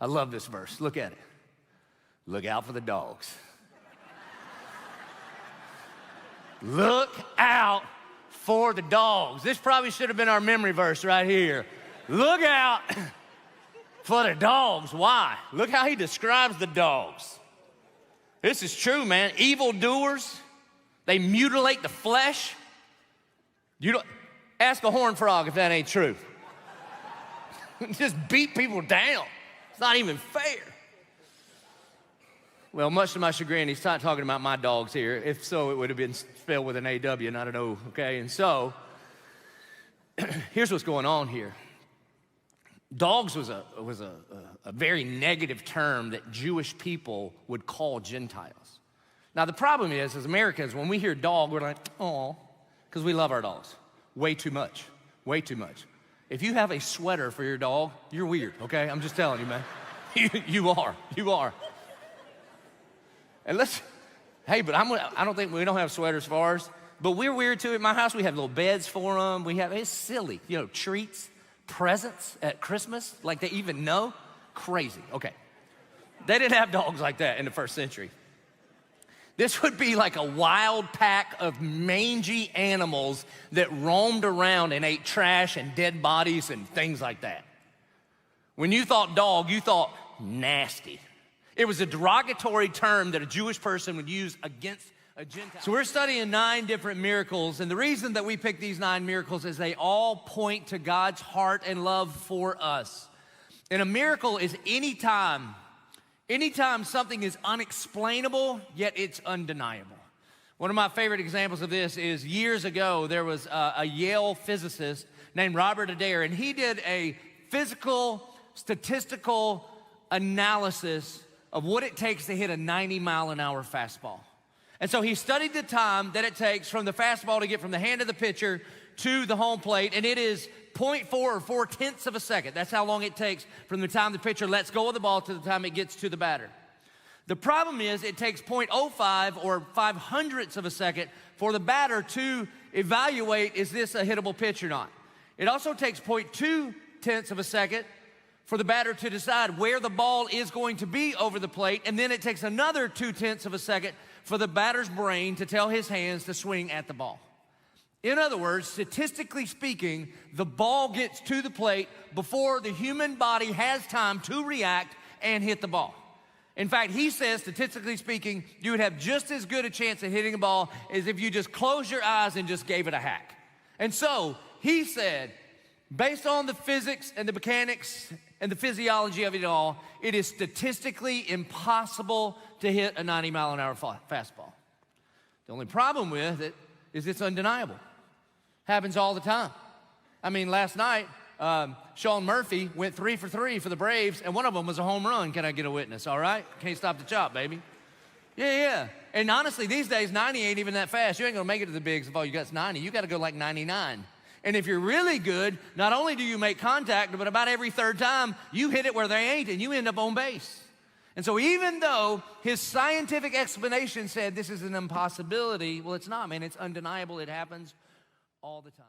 I love this verse. Look at it. Look out for the dogs. Look out for the dogs. This probably should have been our memory verse right here. Look out for the dogs. Why? Look how he describes the dogs. This is true, man. Evildoers, they mutilate the flesh. Ask a horned frog if that ain't true. Just beat people down. It's not even fair. Well, much to my chagrin, he's not talking about my dogs here. If so, it would have been spelled with an A-W, not an O, okay? And so, here's what's going on here. Dogs was a very negative term that Jewish people would call Gentiles. Now, the problem is, as Americans, when we hear dog, we're like, oh, because we love our dogs. Way too much, way too much. If you have a sweater for your dog, you're weird, okay? I'm just telling you, man. You are. And but I don't think, we don't have sweaters for ours, but we're weird too. At my house, we have little beds for them. It's silly, treats, presents at Christmas, like they even know. Crazy, okay. They didn't have dogs like that in the first century. This would be like a wild pack of mangy animals that roamed around and ate trash and dead bodies and things like that. When you thought dog, you thought nasty. It was a derogatory term that a Jewish person would use against a Gentile. So we're studying 9 different miracles, and the reason that we pick these 9 miracles is they all point to God's heart and love for us. And a miracle is anytime something is unexplainable, yet it's undeniable. One of my favorite examples of this is years ago, there was a Yale physicist named Robert Adair, and he did a physical, statistical analysis of what it takes to hit a 90-mile-an-hour fastball. And so he studied the time that it takes from the fastball to get from the hand of the pitcher to the home plate, and it is 0.4 or 4/10 of a second. That's how long it takes from the time the pitcher lets go of the ball to the time it gets to the batter. The problem is it takes 0.05 or 0.05 of a second for the batter to evaluate, is this a hittable pitch or not? It also takes 0.2 of a second for the batter to decide where the ball is going to be over the plate, and then it takes another 0.2 of a second for the batter's brain to tell his hands to swing at the ball. In other words, statistically speaking, the ball gets to the plate before the human body has time to react and hit the ball. In fact, he says, statistically speaking, you would have just as good a chance at hitting a ball as if you just closed your eyes and just gave it a hack. And so he said, based on the physics and the mechanics and the physiology of it all, it is statistically impossible to hit a 90-mile-an-hour fastball. The only problem with it is it's undeniable. Happens all the time. I mean, last night, Sean Murphy went 3 for 3 for the Braves, and one of them was a home run. Can I get a witness, all right? Can't stop the chop, baby. Yeah. And honestly, these days, 90 ain't even that fast. You ain't gonna make it to the bigs if all you got's 90. You gotta go like 99. And if you're really good, not only do you make contact, but about every third time, you hit it where they ain't, and you end up on base. And so even though his scientific explanation said this is an impossibility, well, it's not, man. It's undeniable. It happens all the time.